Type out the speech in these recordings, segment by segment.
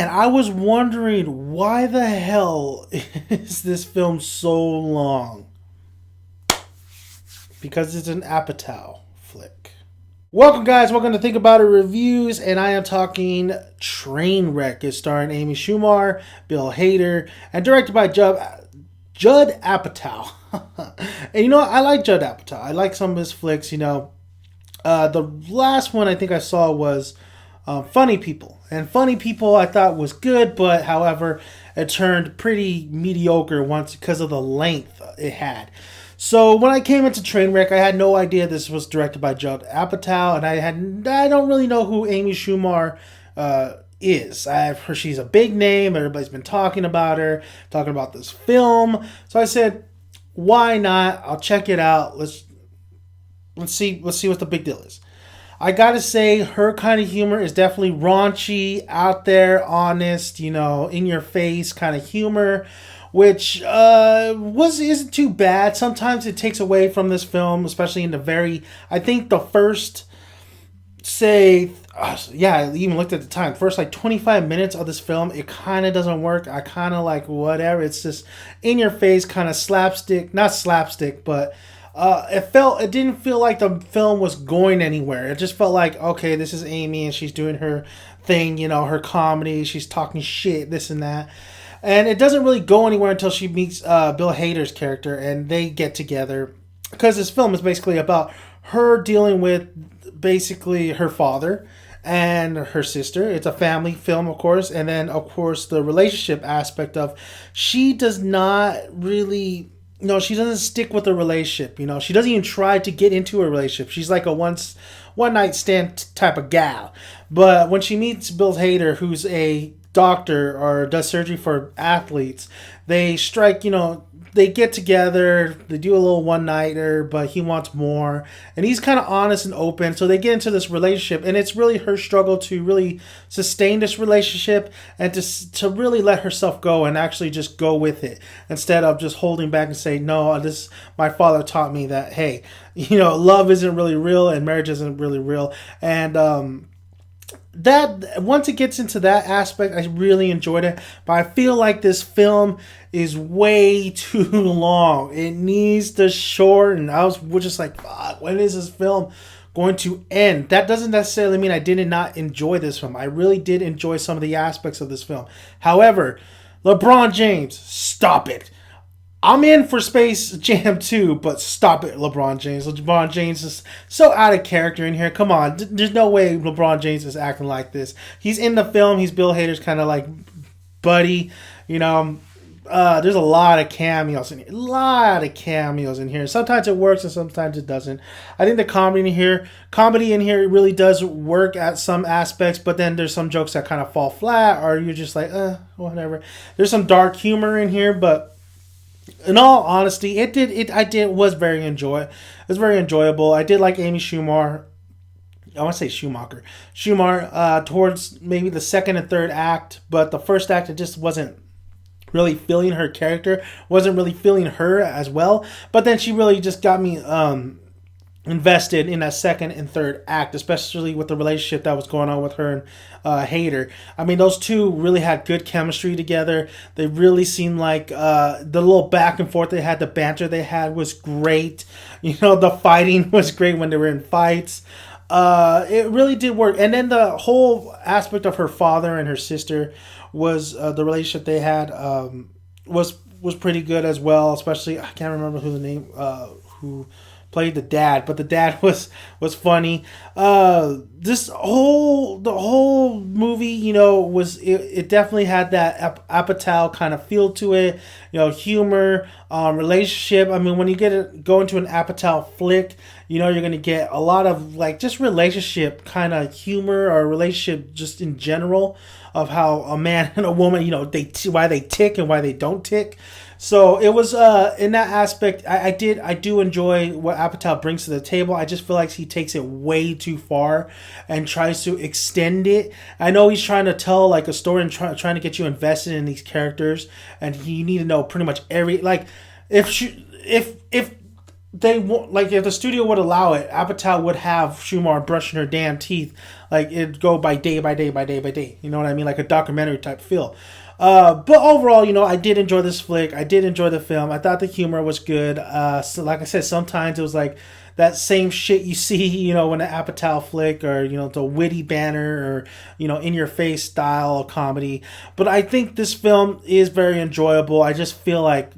I was wondering why the hell is this film so long? Because it's an Apatow flick. Welcome, guys. Welcome to Think About It Reviews, and I am talking Trainwreck. It's starring Amy Schumer, Bill Hader, and directed by Judd Apatow. And you know what? I like Judd Apatow. I like some of his flicks. The last one I think I saw was Funny People. And Funny People I thought was good, but however, it turned pretty mediocre once because of the length it had. So when I came into Trainwreck, I had no idea this was directed by Judd Apatow, and I don't really know who Amy Schumer is. I've heard she's a big name. Everybody's been talking about her, talking about this film. So I said, why not? I'll check it out. Let's see what the big deal is. I gotta say, her kind of humor is definitely raunchy, out there, honest, in your face kind of humor, which isn't too bad. Sometimes it takes away from this film, especially in I think the first, I even looked at the time, first 25 minutes of this film, it kind of doesn't work. I kind of like whatever. It's just in your face, kind of slapstick, not slapstick, but it didn't feel like the film was going anywhere. It just felt like, okay, this is Amy and she's doing her thing, her comedy, she's talking shit, this and that. And it doesn't really go anywhere until she meets Bill Hader's character and they get together. Because this film is basically about her dealing with basically her father and her sister. It's a family film, of course. And then, of course, the relationship aspect of she does not really... No, she doesn't stick with the relationship. She doesn't even try to get into a relationship. She's like a one night stand type of gal. But when she meets Bill Hader, who's a doctor or does surgery for athletes, they strike, they get together, they do a little one nighter, but he wants more. And he's kind of honest and open. So they get into this relationship, and it's really her struggle to really sustain this relationship and to really let herself go and actually just go with it instead of just holding back and saying, no, my father taught me that, hey, love isn't really real and marriage isn't really real. And, that once it gets into that aspect, I really enjoyed it, but I feel like this film is way too long. It needs to shorten. We're just like, fuck, when is this film going to end? That doesn't necessarily mean I did not enjoy this film. I really did enjoy some of the aspects of this film. However, LeBron James, stop it. I'm in for Space Jam 2, but stop it, LeBron James. LeBron James is so out of character in here. Come on. There's no way LeBron James is acting like this. He's in the film. He's Bill Hader's kind of like buddy. There's a lot of cameos in here. Sometimes it works and sometimes it doesn't. I think the comedy in here really does work at some aspects, but then there's some jokes that kind of fall flat, or you're just like, whatever. There's some dark humor in here, but in all honesty, it was very enjoyable. I did like Amy Schumer. I want to say Schumacher. Towards maybe the second and third act, but the first act, it just wasn't really feeling her character, wasn't really feeling her as well. But then she really just got me invested in that second and third act, especially with the relationship that was going on with her and Hader. I mean, those two really had good chemistry together. They really seemed like the little back and forth they had, the banter they had was great. The fighting was great when they were in fights. It really did work. And then the whole aspect of her father and her sister was the relationship they had was pretty good as well. Especially, I can't remember who played the dad, but the dad was funny. The whole movie, it definitely had that Apatow kind of feel to it, humor, relationship. I mean, when you go into an Apatow flick, you're going to get a lot of just relationship kind of humor, or relationship just in general, of how a man and a woman, why they tick and why they don't tick. So it was in that aspect, I do enjoy what Apatow brings to the table. I just feel like he takes it way too far and tries to extend it. I know he's trying to tell a story and trying to get you invested in these characters, and you need to know pretty much if they won't, like, if the studio would allow it, Apatow would have Schumacher brushing her damn teeth, like it'd go by day by day by day by day. You know what I mean? Like a documentary type feel. But overall, I did enjoy this flick. I did enjoy the film. I thought the humor was good. So like I said, sometimes it was like that same shit you see, when an Apatow flick, or the witty banner, or in your face style comedy. But I think this film is very enjoyable. I just feel like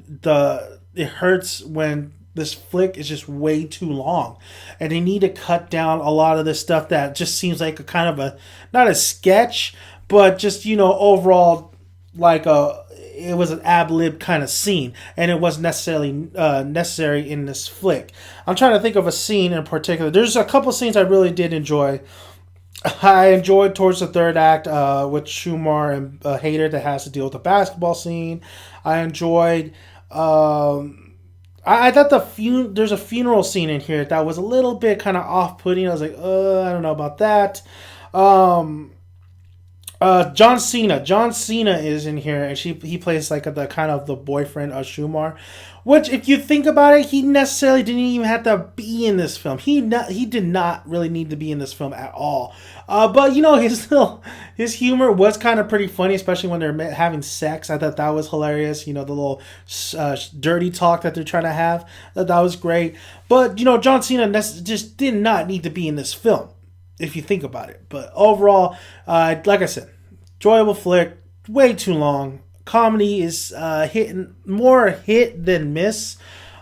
it hurts when this flick is just way too long, and they need to cut down a lot of this stuff that just seems like a kind of a, not a sketch, but just overall, like it was an ab lib kind of scene, and it wasn't necessarily necessary in this flick. I'm trying to think of a scene in particular. There's a couple scenes I really did enjoy. I enjoyed towards the third act with Schumacher and Hader, that has to deal with the basketball scene. I enjoyed. I thought there's a funeral scene in here that was a little bit kind of off-putting. I was like, I don't know about that. John Cena. John Cena is in here, and he plays like the kind of the boyfriend of Schumacher. Which, if you think about it, he necessarily didn't even have to be in this film. He did not really need to be in this film at all. But his humor was kind of pretty funny, especially when they're having sex. I thought that was hilarious. The little dirty talk that they're trying to have. That was great. But John Cena just did not need to be in this film, if you think about it. But overall, like I said, enjoyable flick. Way too long. Comedy is more hit than miss.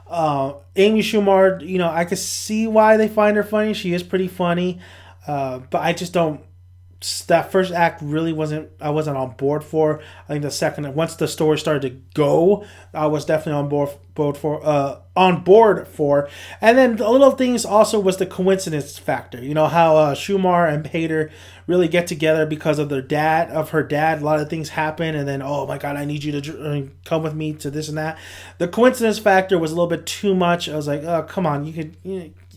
Amy Schumer, I could see why they find her funny. She is pretty funny, but I just don't. That first act really I wasn't on board for. I think the second, once the story started to go, I was definitely on board for. And then the little things also was the coincidence factor. How Schumacher and Hader really get together because of her dad. A lot of things happen, and then, oh my God, I need you to come with me to this and that. The coincidence factor was a little bit too much. I was like, oh, come on,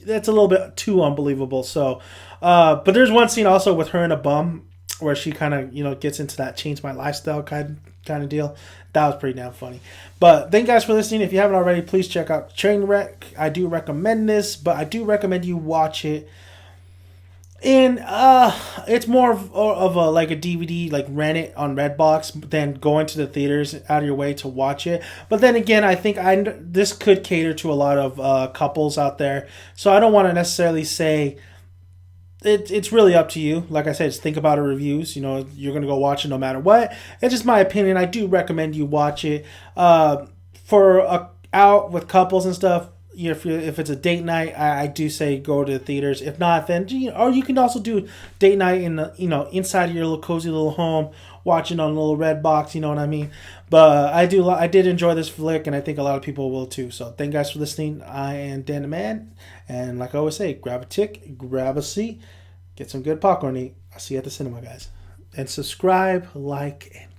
that's a little bit too unbelievable. So, but there's one scene also with her and a bum where she kind of, gets into that change my lifestyle kind of deal. That was pretty damn funny. But thank you guys for listening. If you haven't already, please check out Trainwreck. I do recommend this, but I do recommend you watch it. And it's more of a like a DVD, like rent it on Redbox, than going to the theaters out of your way to watch it. But then again, I think this could cater to a lot of couples out there. So I don't want to necessarily say it's really up to you. Like I said, just think about the reviews. You're going to go watch it no matter what. It's just my opinion. I do recommend you watch it for out with couples and stuff. If it's a date night, I do say go to the theaters. If not, then or you can also do date night in the inside of your little cozy little home, watching on a little red box. You know what I mean? But I did enjoy this flick, and I think a lot of people will too. So thank you guys for listening. I am Dan the Man, and like I always say, grab a tick, grab a seat, get some good popcorn to eat. I'll see you at the cinema, guys, and subscribe, like, and